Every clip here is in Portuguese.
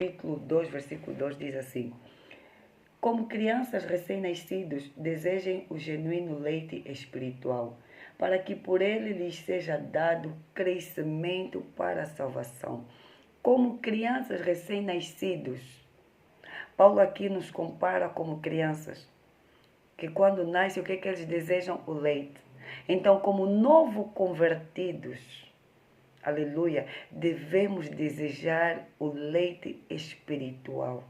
capítulo 2, versículo 2 diz assim: como crianças recém-nascidos, desejem o genuíno leite espiritual, para que por ele lhes seja dado crescimento para a salvação. Como crianças recém-nascidos, Paulo aqui nos compara como crianças, que quando nascem, o que eles desejam? O leite. Então, como novo convertidos, aleluia, devemos desejar o leite espiritual.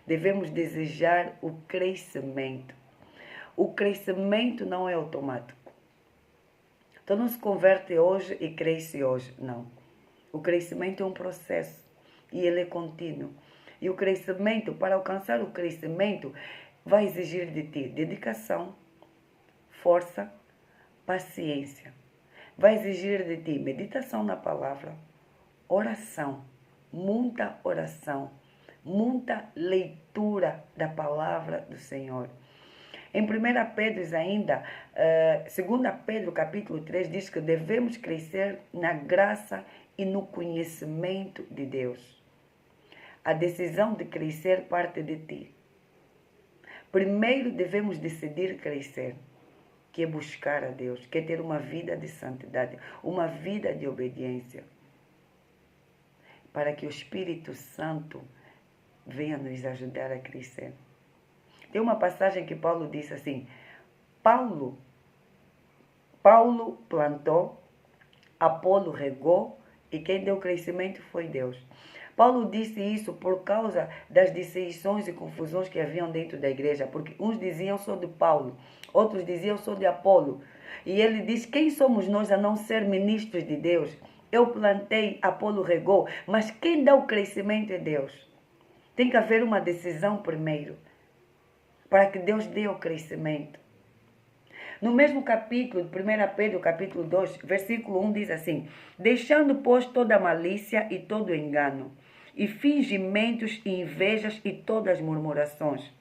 Devemos desejar o crescimento. O crescimento não é automático. Então não se converte hoje e cresce hoje. Não. O crescimento é um processo e ele é contínuo. E o crescimento, para alcançar o crescimento, vai exigir de ti dedicação, força, paciência. Vai exigir de ti meditação na palavra, oração, muita oração, muita leitura da palavra do Senhor. Em 1 Pedro ainda, 2 Pedro capítulo 3 diz que devemos crescer na graça e no conhecimento de Deus. A decisão de crescer parte de ti. Primeiro devemos decidir crescer, que é buscar a Deus, que é ter uma vida de santidade, uma vida de obediência, para que o Espírito Santo venha nos ajudar a crescer. Tem uma passagem que Paulo disse assim: Paulo plantou, Apolo regou e quem deu crescimento foi Deus. Paulo disse isso por causa das dissensões e confusões que haviam dentro da igreja, porque uns diziam sou de Paulo, outros diziam sou de Apolo. E ele diz: quem somos nós a não ser ministros de Deus? Eu plantei, Apolo regou, mas quem dá o crescimento é Deus. Tem que haver uma decisão primeiro, para que Deus dê o crescimento. No mesmo capítulo, 1 Pedro, capítulo 2, versículo 1 diz assim: deixando, pois, toda malícia e todo engano, e fingimentos e invejas e todas murmurações.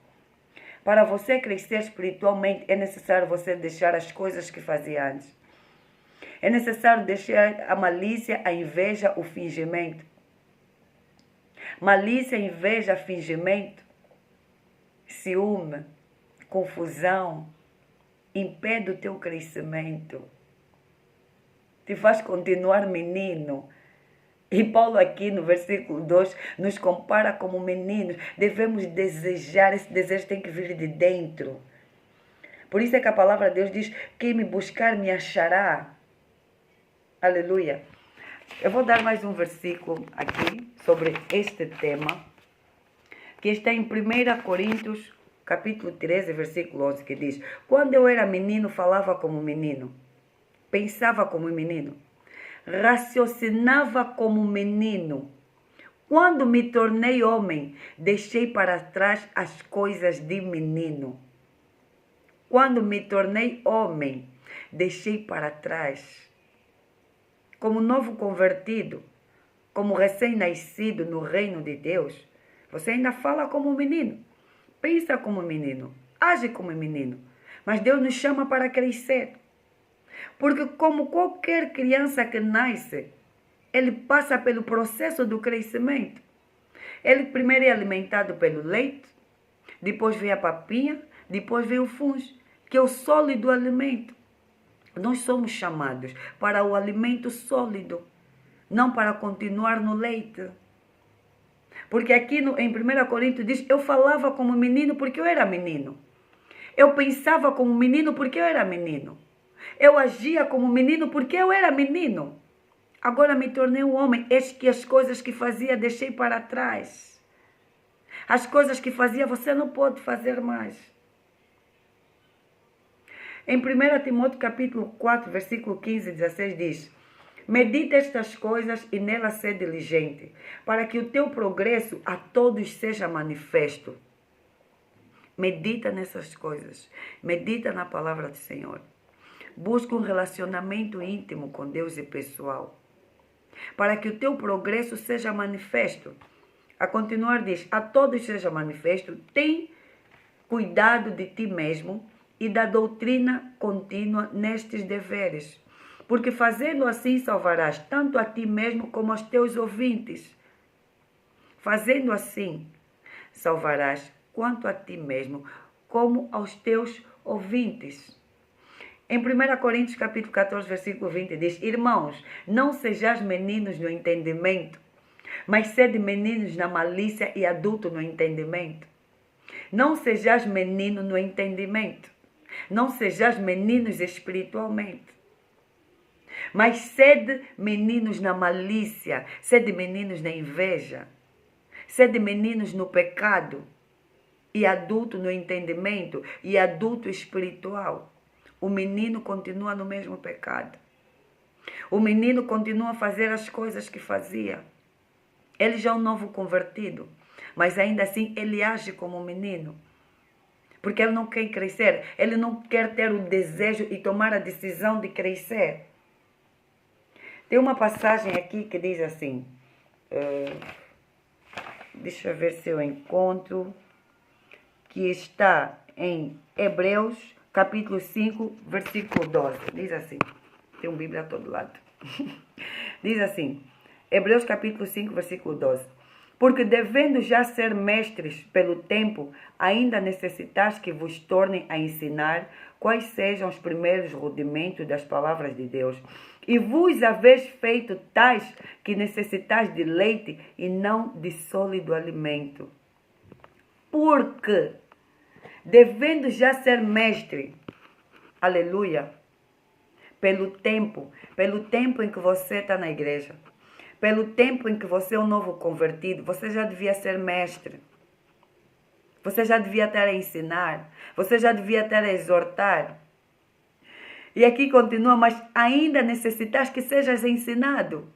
Para você crescer espiritualmente, é necessário você deixar as coisas que fazia antes. É necessário deixar a malícia, a inveja, o fingimento. Malícia, inveja, fingimento, ciúme, confusão, impede o teu crescimento. Te faz continuar menino. E Paulo aqui no versículo 2 nos compara como meninos. Devemos desejar, esse desejo tem que vir de dentro. Por isso é que a palavra de Deus diz: quem me buscar me achará. Aleluia. Eu vou dar mais um versículo aqui sobre este tema, que está em 1 Coríntios, capítulo 13, versículo 11, que diz: quando eu era menino, falava como menino, pensava como menino, raciocinava como menino. Quando me tornei homem, deixei para trás as coisas de menino. Quando me tornei homem, deixei para trás. Como novo convertido, como recém-nascido no reino de Deus, você ainda fala como menino, pensa como menino, age como menino. Mas Deus nos chama para crescer. Porque como qualquer criança que nasce, ele passa pelo processo do crescimento. Ele primeiro é alimentado pelo leite, depois vem a papinha, depois vem o fungo, que é o sólido alimento. Nós somos chamados para o alimento sólido, não para continuar no leite. Porque aqui em 1 Coríntios diz: eu falava como menino porque eu era menino. Eu pensava como menino porque eu era menino. Eu agia como menino porque eu era menino. Agora me tornei um homem. Eis que as coisas que fazia deixei para trás. As coisas que fazia você não pode fazer mais. Em 1 Timóteo capítulo 4, versículo 15 e 16 diz: medita estas coisas e nelas sê diligente, para que o teu progresso a todos seja manifesto. Medita nessas coisas. Medita na palavra do Senhor. Busca um relacionamento íntimo com Deus e pessoal, para que o teu progresso seja manifesto. A continuar diz: a todos seja manifesto. Tem cuidado de ti mesmo e da doutrina contínua nestes deveres, porque fazendo assim salvarás tanto a ti mesmo como aos teus ouvintes. Fazendo assim, salvarás quanto a ti mesmo, como aos teus ouvintes. Em 1 Coríntios capítulo 14, versículo 20 diz: Irmãos, não sejais meninos no entendimento, mas sede meninos na malícia e adulto no entendimento. Não sejais menino no entendimento, não sejais meninos espiritualmente, mas sede meninos na malícia, sede meninos na inveja, sede meninos no pecado e adulto no entendimento e adulto espiritual. O menino continua no mesmo pecado. O menino continua a fazer as coisas que fazia. Ele já é um novo convertido, mas ainda assim ele age como um menino. Porque ele não quer crescer, ele não quer ter o desejo e tomar a decisão de crescer. Tem uma passagem aqui que diz assim, deixa eu ver se eu encontro, que está em Hebreus capítulo 5, versículo 12. Diz assim, tem uma Bíblia a todo lado. Diz assim, Hebreus capítulo 5, versículo 12. Porque devendo já ser mestres pelo tempo, ainda necessitais que vos tornem a ensinar quais sejam os primeiros rudimentos das palavras de Deus. E vos haveis feito tais que necessitais de leite e não de sólido alimento. Porque, devendo já ser mestre, aleluia, pelo tempo em que você está na igreja, pelo tempo em que você é um novo convertido, você já devia ser mestre. Você já devia estar a ensinar. Você já devia estar a exortar. E aqui continua, mas ainda necessitas que sejas ensinado.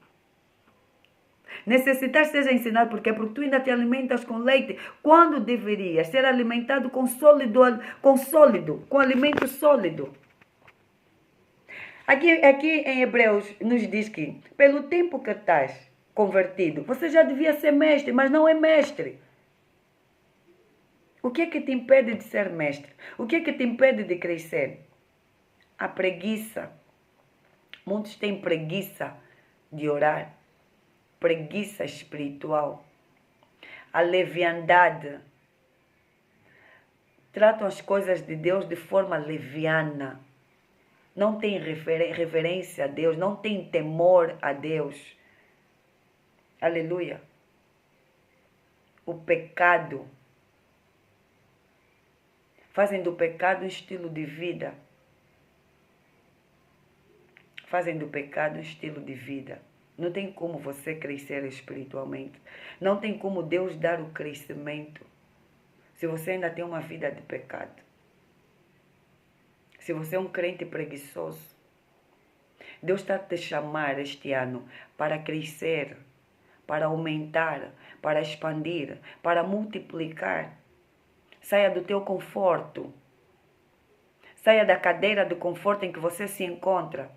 Necessitas que seja ensinado, por quê? Porque tu ainda te alimentas com leite, quando deverias ser alimentado com alimento sólido. Aqui em Hebreus nos diz que, pelo tempo que estás convertido, você já devia ser mestre, mas não é mestre. O que é que te impede de ser mestre? O que é que te impede de crescer? A preguiça. Muitos têm preguiça de orar. Preguiça espiritual. A leviandade. Tratam as coisas de Deus de forma leviana. Não tem reverência a Deus, não tem temor a Deus. Aleluia. O pecado. Fazem do pecado um estilo de vida. Fazem do pecado um estilo de vida. Não tem como você crescer espiritualmente. Não tem como Deus dar o crescimento se você ainda tem uma vida de pecado. Se você é um crente preguiçoso, Deus está a te chamar este ano para crescer, para aumentar, para expandir, para multiplicar. Saia do teu conforto. Saia da cadeira do conforto em que você se encontra.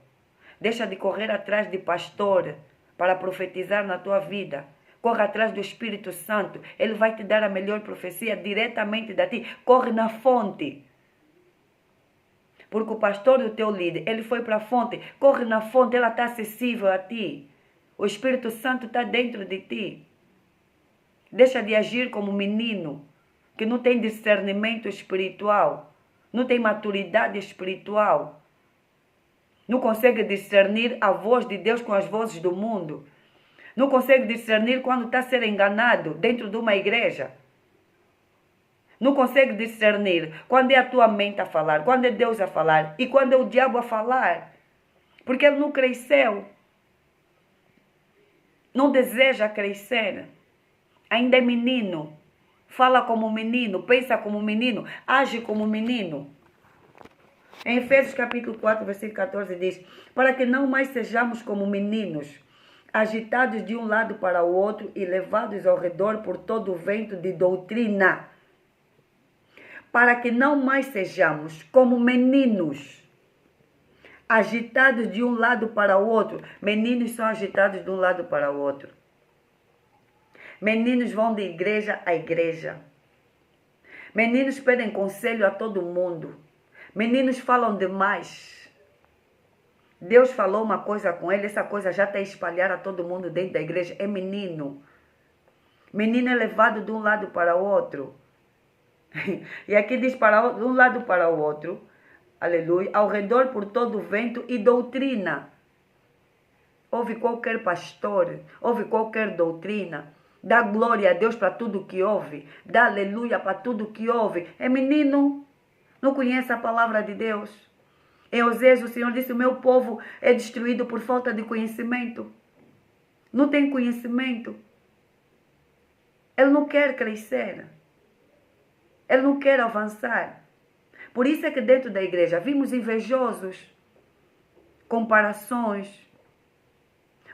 Deixa de correr atrás de pastor para profetizar na tua vida. Corre atrás do Espírito Santo. Ele vai te dar a melhor profecia diretamente da ti. Corre na fonte. Porque o pastor do teu líder, ele foi para a fonte. Corre na fonte, ela está acessível a ti. O Espírito Santo está dentro de ti. Deixa de agir como menino, que não tem discernimento espiritual, não tem maturidade espiritual, não consegue discernir a voz de Deus com as vozes do mundo, não consegue discernir quando está a ser enganado dentro de uma igreja, não consegue discernir quando é a tua mente a falar, quando é Deus a falar e quando é o diabo a falar, porque ele não cresceu, não deseja crescer, ainda é menino. Fala como menino, pensa como menino, age como menino. Em Efésios capítulo 4, versículo 14 diz: para que não mais sejamos como meninos, agitados de um lado para o outro e levados ao redor por todo o vento de doutrina. Para que não mais sejamos como meninos, agitados de um lado para o outro. Meninos são agitados de um lado para o outro. Meninos vão de igreja a igreja. Meninos pedem conselho a todo mundo. Meninos falam demais. Deus falou uma coisa com ele, essa coisa já está espalhada a todo mundo dentro da igreja. É menino. Menino é levado de um lado para o outro. E aqui diz de um lado para o outro. Aleluia. Ao redor por todo o vento e doutrina. Ouve qualquer pastor, ouve qualquer doutrina. Dá glória a Deus para tudo que ouve. Dá aleluia para tudo que ouve. É menino. Não conhece a palavra de Deus. Em Osés, o Senhor disse, o meu povo é destruído por falta de conhecimento. Não tem conhecimento. Ele não quer crescer. Ele não quer avançar. Por isso é que dentro da igreja vimos invejosos, comparações.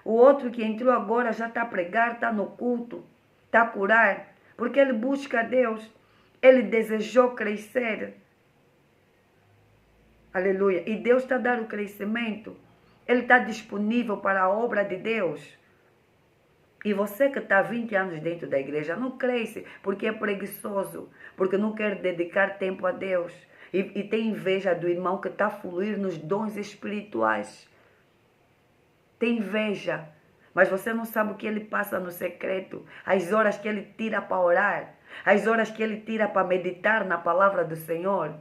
O outro que entrou agora já está a pregar, está no culto, está a curar, porque ele busca a Deus. Ele desejou crescer. Aleluia. E Deus está a dar o crescimento. Ele está disponível para a obra de Deus. E você que está há 20 anos dentro da igreja, não cresce porque é preguiçoso, porque não quer dedicar tempo a Deus. E tem inveja do irmão que está a fluir nos dons espirituais. Tem inveja. Mas você não sabe o que ele passa no secreto. As horas que ele tira para orar. As horas que ele tira para meditar na palavra do Senhor.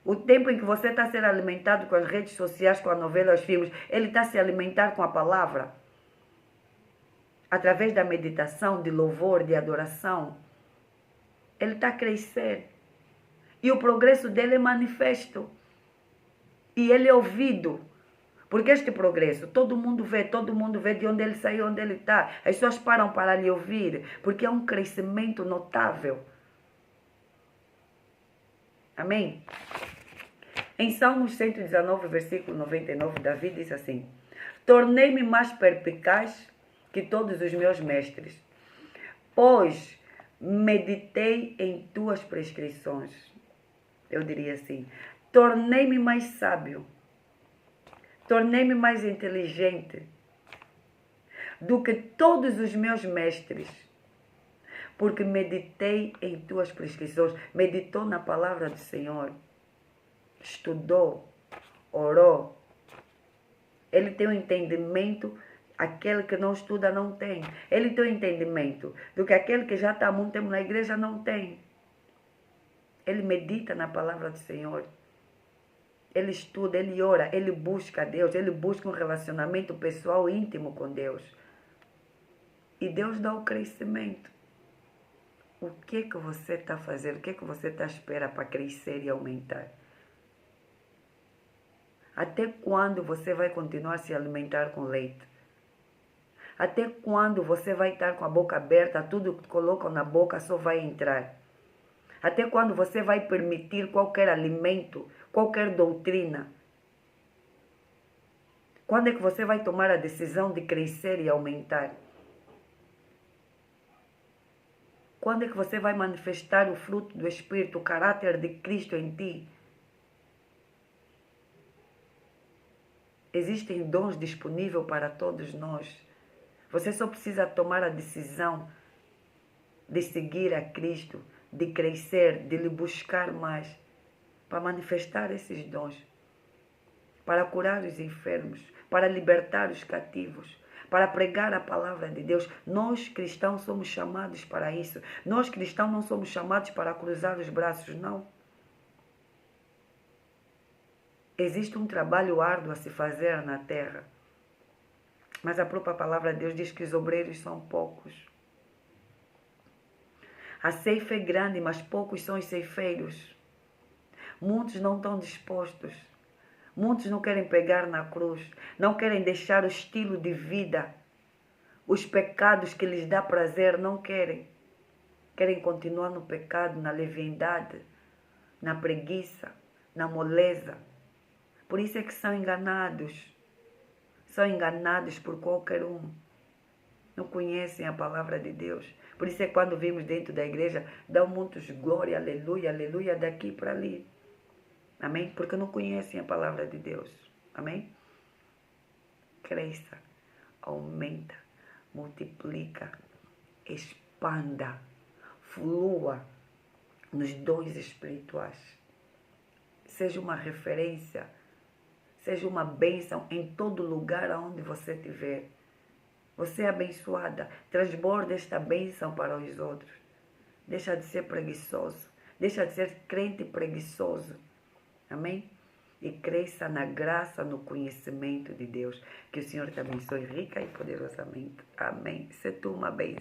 O tempo em que você está a ser alimentado com as redes sociais, com a novela, os filmes, ele está a se alimentar com a palavra. Através da meditação, de louvor, de adoração. Ele está a crescer. E o progresso dele é manifesto. E ele é ouvido. Porque este progresso, todo mundo vê de onde ele saiu, onde ele está. As pessoas param para lhe ouvir, porque é um crescimento notável. Amém? Em Salmos 119, versículo 99, Davi diz assim, tornei-me mais perspicaz que todos os meus mestres, pois meditei em tuas prescrições. Eu diria assim, tornei-me mais sábio, tornei-me mais inteligente do que todos os meus mestres, porque meditei em tuas prescrições. Meditou na palavra do Senhor, estudou, orou. Ele tem um entendimento, aquele que não estuda não tem. Ele tem um entendimento do que aquele que já está há muito tempo na igreja não tem. Ele medita na palavra do Senhor. Ele estuda, ele ora, ele busca a Deus, ele busca um relacionamento pessoal íntimo com Deus. E Deus dá o crescimento. O que você está fazendo? O que você está à espera para crescer e aumentar? Até quando você vai continuar a se alimentar com leite? Até quando você vai estar com a boca aberta, tudo que colocam na boca só vai entrar? Até quando você vai permitir qualquer alimento, qualquer doutrina? Quando é que você vai tomar a decisão de crescer e aumentar? Quando é que você vai manifestar o fruto do Espírito, o caráter de Cristo em ti? Existem dons disponíveis para todos nós. Você só precisa tomar a decisão de seguir a Cristo, de crescer, de lhe buscar mais, para manifestar esses dons, para curar os enfermos, para libertar os cativos, para pregar a palavra de Deus. Nós cristãos somos chamados para isso. Nós cristãos não somos chamados para cruzar os braços, não. Existe um trabalho árduo a se fazer na terra. Mas a própria palavra de Deus diz que os obreiros são poucos. A ceifa é grande, mas poucos são os ceifeiros. Muitos não estão dispostos. Muitos não querem pegar na cruz. Não querem deixar o estilo de vida. Os pecados que lhes dá prazer, não querem. Querem continuar no pecado, na leviandade, na preguiça, na moleza. Por isso é que são enganados. São enganados por qualquer um. Não conhecem a palavra de Deus. Por isso é que quando vimos dentro da igreja, dão muitos glória, aleluia, aleluia, daqui para ali. Amém? Porque não conhecem a palavra de Deus. Amém? Cresça, aumenta, multiplica, expanda, flua nos dons espirituais. Seja uma referência, seja uma bênção em todo lugar onde você estiver. Você é abençoada. Transborda esta bênção para os outros. Deixa de ser preguiçoso. Deixa de ser crente preguiçoso. Amém? E cresça na graça, no conhecimento de Deus. Que o Senhor te abençoe rica e poderosamente. Amém. Se tu uma bênção.